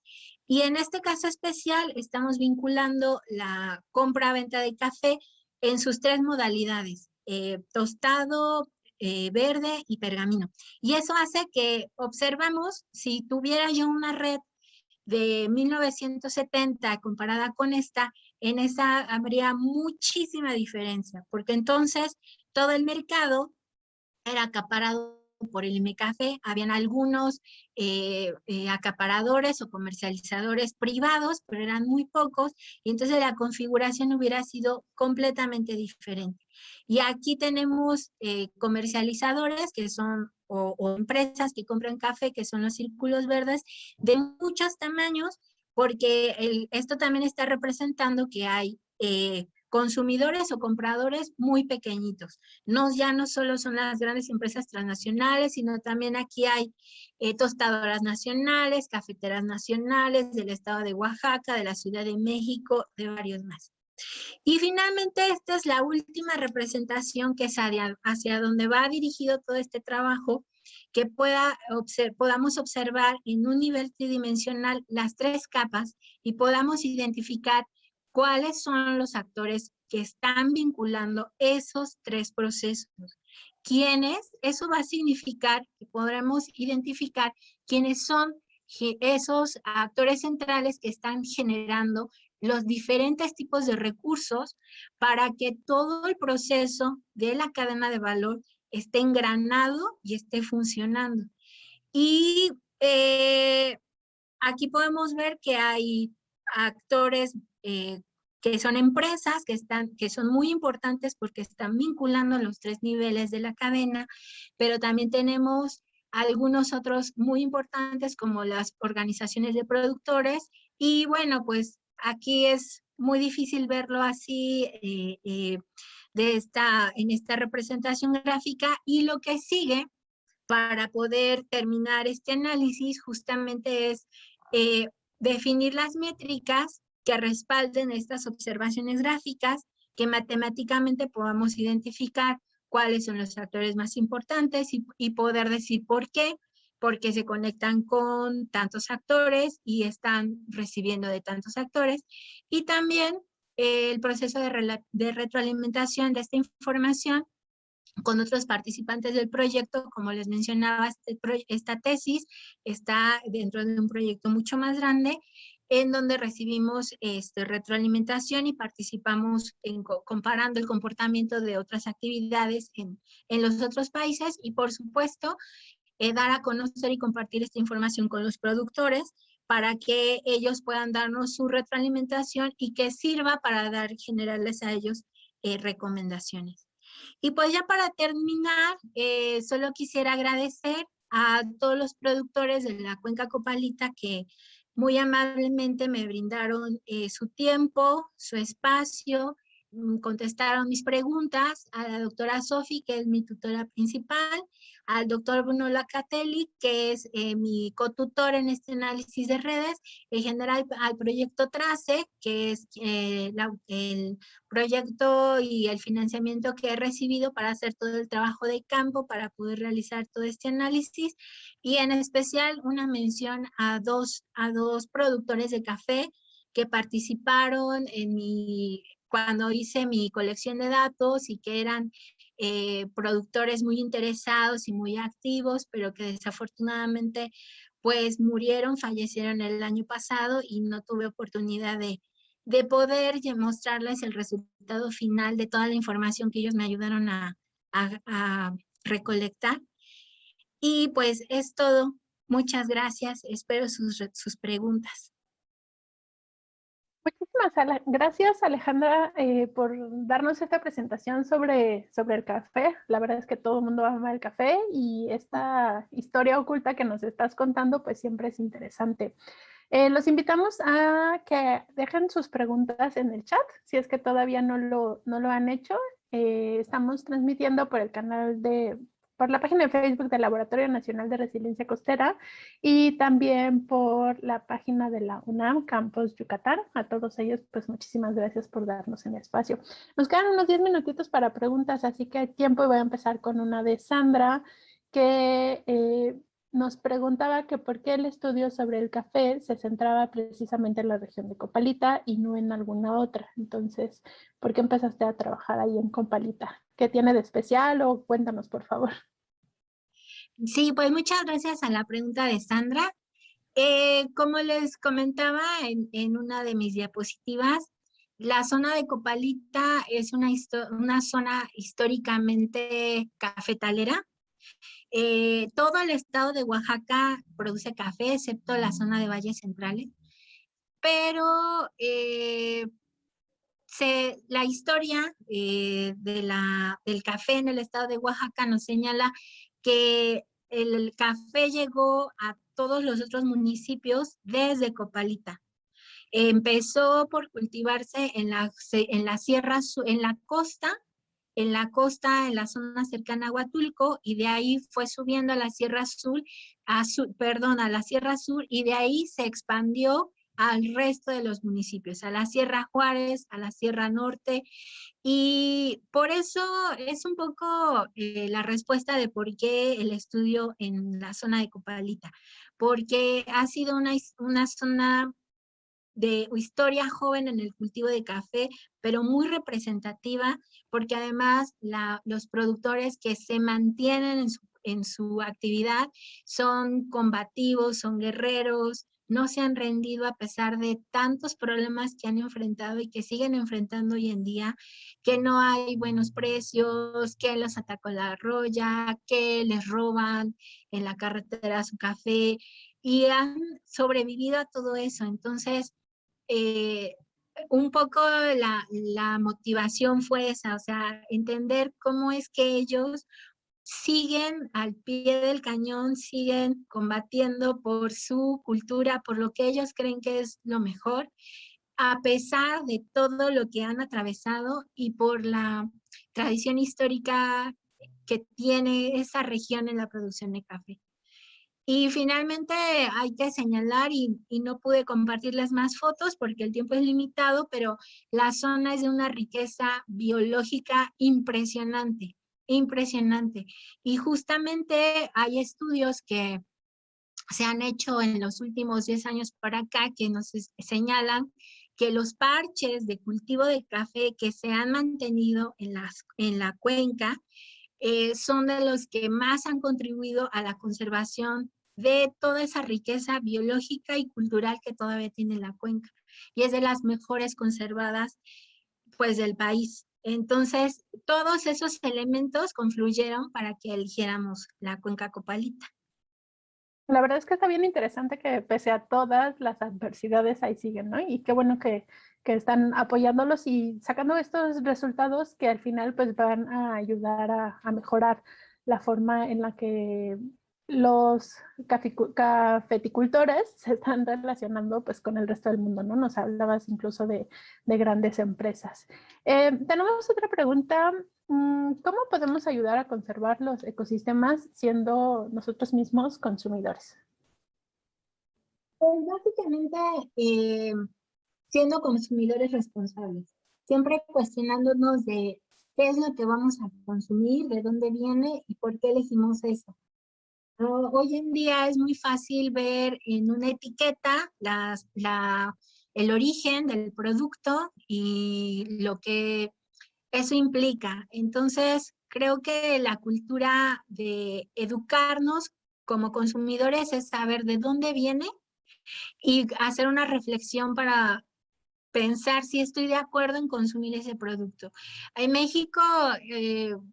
y en este caso especial estamos vinculando la compra-venta de café en sus tres modalidades, tostado, verde y pergamino. Y eso hace que observamos, si tuviera yo una red de 1970 comparada con esta, en esa habría muchísima diferencia, porque entonces todo el mercado era acaparado por el MCAFE, habían algunos acaparadores o comercializadores privados, pero eran muy pocos, y entonces la configuración hubiera sido completamente diferente. Y aquí tenemos comercializadores que son, o empresas que compran café, que son los círculos verdes, de muchos tamaños, porque esto también está representando que hay consumidores o compradores muy pequeñitos. Ya no solo son las grandes empresas transnacionales, sino también aquí hay tostadoras nacionales, cafeteras nacionales del estado de Oaxaca, de la Ciudad de México, de varios más. Y finalmente esta es la última representación que es hacia donde va dirigido todo este trabajo, que podamos observar en un nivel tridimensional las tres capas y podamos identificar cuáles son los actores que están vinculando esos tres procesos. ¿Quiénes? Eso va a significar que podremos identificar quiénes son esos actores centrales que están generando los diferentes tipos de recursos para que todo el proceso de la cadena de valor esté engranado y esté funcionando. Y aquí podemos ver que hay actores que son empresas que son muy importantes porque están vinculando los tres niveles de la cadena, pero también tenemos algunos otros muy importantes como las organizaciones de productores, y bueno, pues aquí es muy difícil verlo así en esta representación gráfica, y lo que sigue para poder terminar este análisis justamente es definir las métricas que respalden estas observaciones gráficas, que matemáticamente podamos identificar cuáles son los actores más importantes y poder decir por qué, porque se conectan con tantos actores y están recibiendo de tantos actores, y también el proceso de retroalimentación de esta información con otros participantes del proyecto. Como les mencionaba, esta tesis está dentro de un proyecto mucho más grande, en donde recibimos retroalimentación y participamos comparando el comportamiento de otras actividades en los otros países, y por supuesto, dar a conocer y compartir esta información con los productores para que ellos puedan darnos su retroalimentación y que sirva para generarles a ellos recomendaciones. Y pues ya para terminar, solo quisiera agradecer a todos los productores de la Cuenca Copalita que muy amablemente me brindaron su tiempo, su espacio, contestaron mis preguntas, a la doctora Sofi, que es mi tutora principal, al doctor Bruno Lacatelli, que es mi cotutor en este análisis de redes, en general al proyecto TRACE, que es el proyecto y el financiamiento que he recibido para hacer todo el trabajo de campo, para poder realizar todo este análisis, y en especial una mención a dos productores de café que participaron cuando hice mi colección de datos y que eran productores muy interesados y muy activos, pero que desafortunadamente pues murieron, fallecieron el año pasado y no tuve oportunidad de poder mostrarles el resultado final de toda la información que ellos me ayudaron a recolectar. Y pues es todo. Muchas gracias. Espero sus preguntas. Muchísimas gracias, Alejandra, por darnos esta presentación sobre el café. La verdad es que todo el mundo ama el café y esta historia oculta que nos estás contando, pues siempre es interesante. Los invitamos a que dejen sus preguntas en el chat, si es que todavía no lo han hecho. Estamos transmitiendo por el canal por la página de Facebook del Laboratorio Nacional de Resiliencia Costera y también por la página de la UNAM Campus Yucatán. A todos ellos, pues muchísimas gracias por darnos el espacio. Nos quedan unos 10 minutitos para preguntas, así que hay tiempo y voy a empezar con una de Sandra, que nos preguntaba que por qué el estudio sobre el café se centraba precisamente en la región de Copalita y no en alguna otra. Entonces, ¿por qué empezaste a trabajar ahí en Copalita? ¿Qué tiene de especial? O cuéntanos, por favor. Sí, pues muchas gracias a la pregunta de Sandra. Como les comentaba en una de mis diapositivas, la zona de Copalita es una zona históricamente cafetalera. Todo el estado de Oaxaca produce café, excepto la zona de valles centrales, pero la historia del café en el estado de Oaxaca nos señala que el café llegó a todos los otros municipios desde Copalita. Empezó por cultivarse en la sierra, en la zona cercana a Huatulco, y de ahí fue subiendo a la Sierra Sur, a la Sierra Sur, y de ahí se expandió al resto de los municipios, a la Sierra Juárez, a la Sierra Norte, y por eso es un poco la respuesta de por qué el estudio en la zona de Copalita, porque ha sido una zona de historia joven en el cultivo de café, pero muy representativa, porque además los productores que se mantienen en su actividad son combativos, son guerreros, no se han rendido a pesar de tantos problemas que han enfrentado y que siguen enfrentando hoy en día, que no hay buenos precios, que los atacó la roya, que les roban en la carretera su café, y han sobrevivido a todo eso. Entonces, eh, un poco la motivación fue esa, o sea, entender cómo es que ellos siguen al pie del cañón, siguen combatiendo por su cultura, por lo que ellos creen que es lo mejor, a pesar de todo lo que han atravesado y por la tradición histórica que tiene esa región en la producción de café. Y finalmente hay que señalar, y no pude compartirles más fotos porque el tiempo es limitado, pero la zona es de una riqueza biológica impresionante, impresionante. Y justamente hay estudios que se han hecho en los últimos 10 años para acá que nos señalan que los parches de cultivo de café que se han mantenido en la cuenca son de los que más han contribuido a la conservación de toda esa riqueza biológica y cultural que todavía tiene la cuenca, y es de las mejores conservadas pues del país. Entonces, todos esos elementos confluyeron para que eligiéramos la cuenca Copalita. La verdad es que está bien interesante que pese a todas las adversidades ahí siguen, ¿no? Y qué bueno que están apoyándolos y sacando estos resultados que al final pues van a ayudar a mejorar la forma en la que los cafeticultores se están relacionando pues con el resto del mundo, ¿no? Nos hablabas incluso de grandes empresas. Tenemos otra pregunta. ¿Cómo podemos ayudar a conservar los ecosistemas siendo nosotros mismos consumidores? Pues básicamente siendo consumidores responsables, siempre cuestionándonos de qué es lo que vamos a consumir, de dónde viene y por qué elegimos eso. Hoy en día es muy fácil ver en una etiqueta el origen del producto y lo que eso implica. Entonces, creo que la cultura de educarnos como consumidores es saber de dónde viene y hacer una reflexión para pensar si estoy de acuerdo en consumir ese producto. En México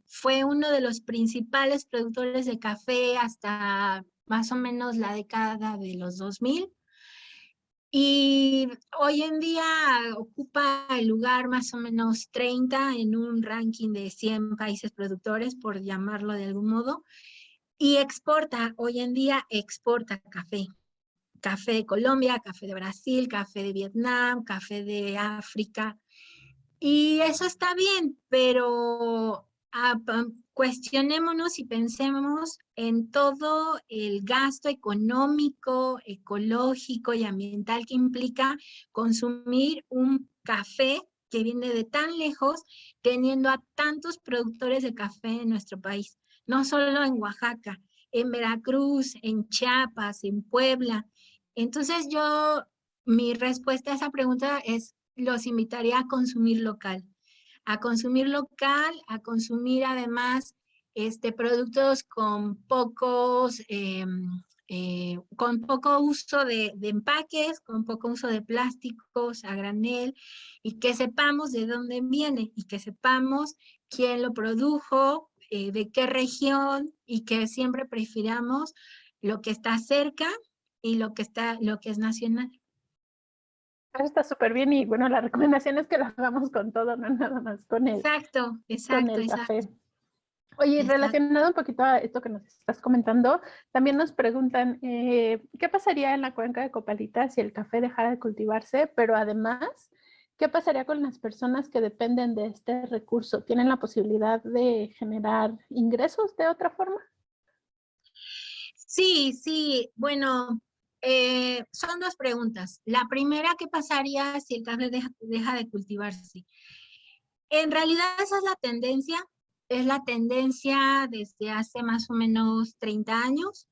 fue uno de los principales productores de café hasta más o menos la década de los 2000. Y hoy en día ocupa el lugar más o menos 30 en un ranking de 100 países productores, por llamarlo de algún modo, y exporta, hoy en día exporta café. Café de Colombia, café de Brasil, café de Vietnam, café de África. Y eso está bien, pero cuestionémonos y pensemos en todo el gasto económico, ecológico y ambiental que implica consumir un café que viene de tan lejos, teniendo a tantos productores de café en nuestro país, no solo en Oaxaca, en Veracruz, en Chiapas, en Puebla. Entonces mi respuesta a esa pregunta es, los invitaría a consumir local, a consumir además productos con poco uso de empaques, con poco uso de plásticos a granel, y que sepamos de dónde viene y que sepamos quién lo produjo, de qué región, y que siempre prefiramos lo que está cerca y lo que es nacional. Eso está súper bien y bueno, la recomendación es que lo hagamos con todo, no nada más con el, Exacto, con exacto, el exacto. café. Oye, Exacto. relacionado un poquito a esto que nos estás comentando, también nos preguntan, ¿qué pasaría en la cuenca de Copalita si el café dejara de cultivarse? Pero además, ¿qué pasaría con las personas que dependen de este recurso? ¿Tienen la posibilidad de generar ingresos de otra forma? Sí, sí, bueno, son dos preguntas. La primera, ¿qué pasaría si el café deja de cultivarse? En realidad esa es la tendencia desde hace más o menos 30 años.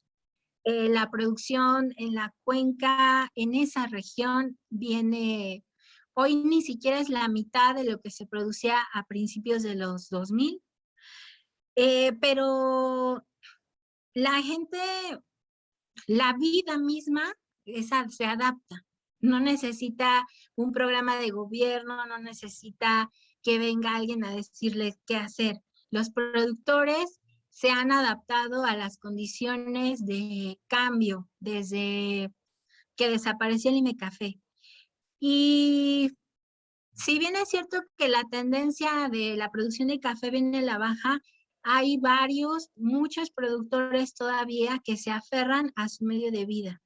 La producción en la cuenca, en esa región, hoy ni siquiera es la mitad de lo que se producía a principios de los 2000, pero la gente, la vida misma se adapta. No necesita un programa de gobierno, no necesita que venga alguien a decirles qué hacer. Los productores se han adaptado a las condiciones de cambio desde que desapareció el INECAFé. Y si bien es cierto que la tendencia de la producción de café viene a la baja, hay muchos productores todavía que se aferran a su medio de vida.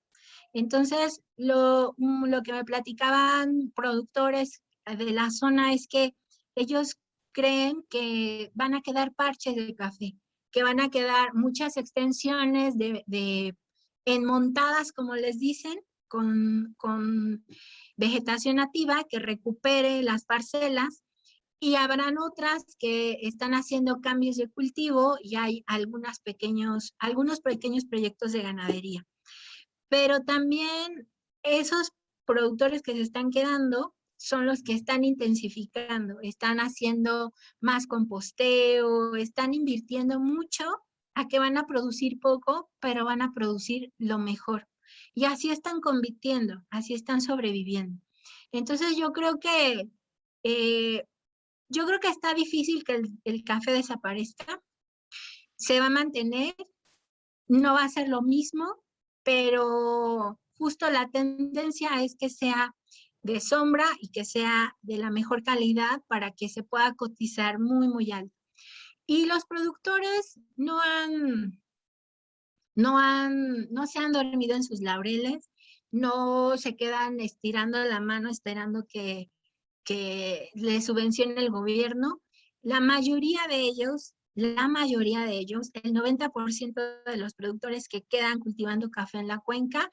Entonces, lo que me platicaban productores de la zona es que ellos creen que van a quedar parches de café, que van a quedar muchas extensiones enmontadas, como les dicen, con vegetación nativa que recupere las parcelas, y habrán otras que están haciendo cambios de cultivo y hay algunos pequeños proyectos de ganadería. Pero también esos productores que se están quedando son los que están intensificando, están haciendo más composteo, están invirtiendo mucho a que van a producir poco, pero van a producir lo mejor. Y así están compitiendo, así están sobreviviendo. Entonces eh, yo creo que está difícil que el café desaparezca, se va a mantener, no va a ser lo mismo, pero justo la tendencia es que sea de sombra y que sea de la mejor calidad para que se pueda cotizar muy, muy alto. Y los productores no se han dormido en sus laureles, no se quedan estirando la mano esperando que les subvencione el gobierno. La mayoría de ellos, el 90% de los productores que quedan cultivando café en la cuenca,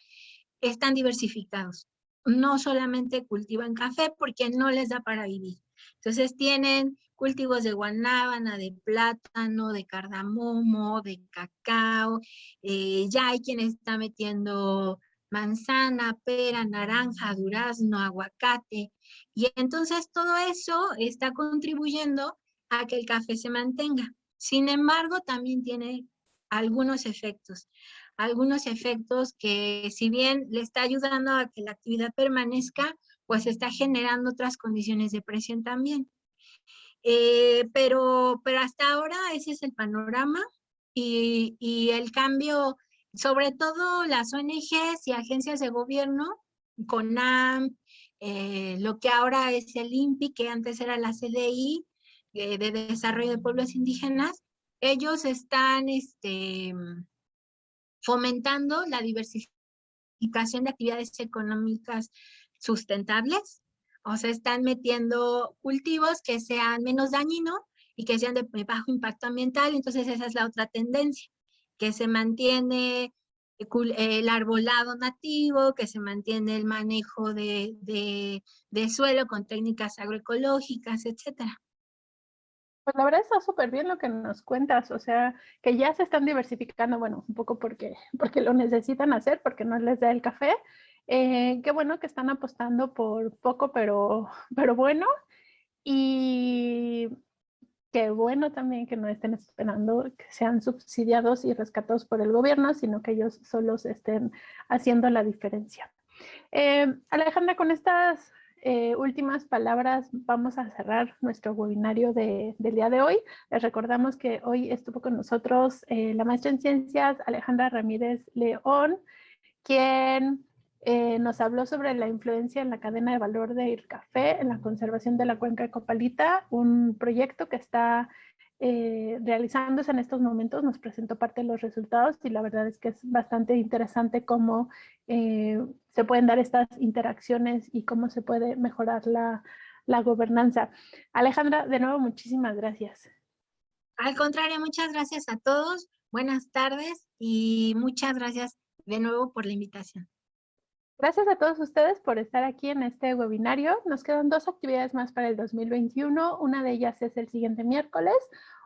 están diversificados. No solamente cultivan café porque no les da para vivir. Entonces tienen cultivos de guanábana, de plátano, de cardamomo, de cacao. Ya hay quien está metiendo manzana, pera, naranja, durazno, aguacate. Y entonces todo eso está contribuyendo a que el café se mantenga. Sin embargo, también tiene algunos efectos. algunos efectos que, si bien le está ayudando a que la actividad permanezca, pues está generando otras condiciones de presión también. Pero hasta ahora ese es el panorama y el cambio, sobre todo las ONGs y agencias de gobierno, CONAM, lo que ahora es el INPI, que antes era la CDI, de Desarrollo de Pueblos Indígenas, ellos están fomentando la diversificación de actividades económicas sustentables. O sea, están metiendo cultivos que sean menos dañinos y que sean de bajo impacto ambiental. Entonces esa es la otra tendencia, que se mantiene el arbolado nativo, que se mantiene el manejo de suelo con técnicas agroecológicas, etcétera. Pues la verdad está súper bien lo que nos cuentas, o sea, que ya se están diversificando, bueno, un poco porque lo necesitan hacer, porque no les da el café. Qué bueno que están apostando por poco, pero bueno. Y qué bueno también que no estén esperando que sean subsidiados y rescatados por el gobierno, sino que ellos solos estén haciendo la diferencia. Alejandra, con estas últimas palabras vamos a cerrar nuestro webinario del día de hoy. Les recordamos que hoy estuvo con nosotros la maestra en ciencias Alejandra Ramírez León, quien nos habló sobre la influencia en la cadena de valor de IRCAFE en la conservación de la cuenca de Copalita, un proyecto que está realizándose en estos momentos. Nos presentó parte de los resultados y la verdad es que es bastante interesante cómo se pueden dar estas interacciones y cómo se puede mejorar la gobernanza. Alejandra, de nuevo, muchísimas gracias. Al contrario, muchas gracias a todos. Buenas tardes y muchas gracias de nuevo por la invitación. Gracias a todos ustedes por estar aquí en este webinario. Nos quedan 2 actividades más para el 2021. Una de ellas es el siguiente miércoles,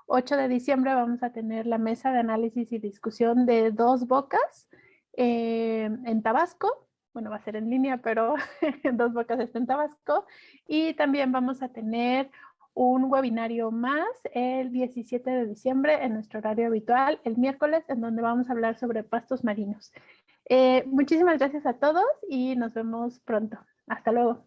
8 de diciembre, vamos a tener la mesa de análisis y discusión de Dos Bocas en Tabasco. Bueno, va a ser en línea, pero Dos Bocas está en Tabasco. Y también vamos a tener un webinario más el 17 de diciembre en nuestro horario habitual, el miércoles, en donde vamos a hablar sobre pastos marinos. Muchísimas gracias a todos y nos vemos pronto. Hasta luego.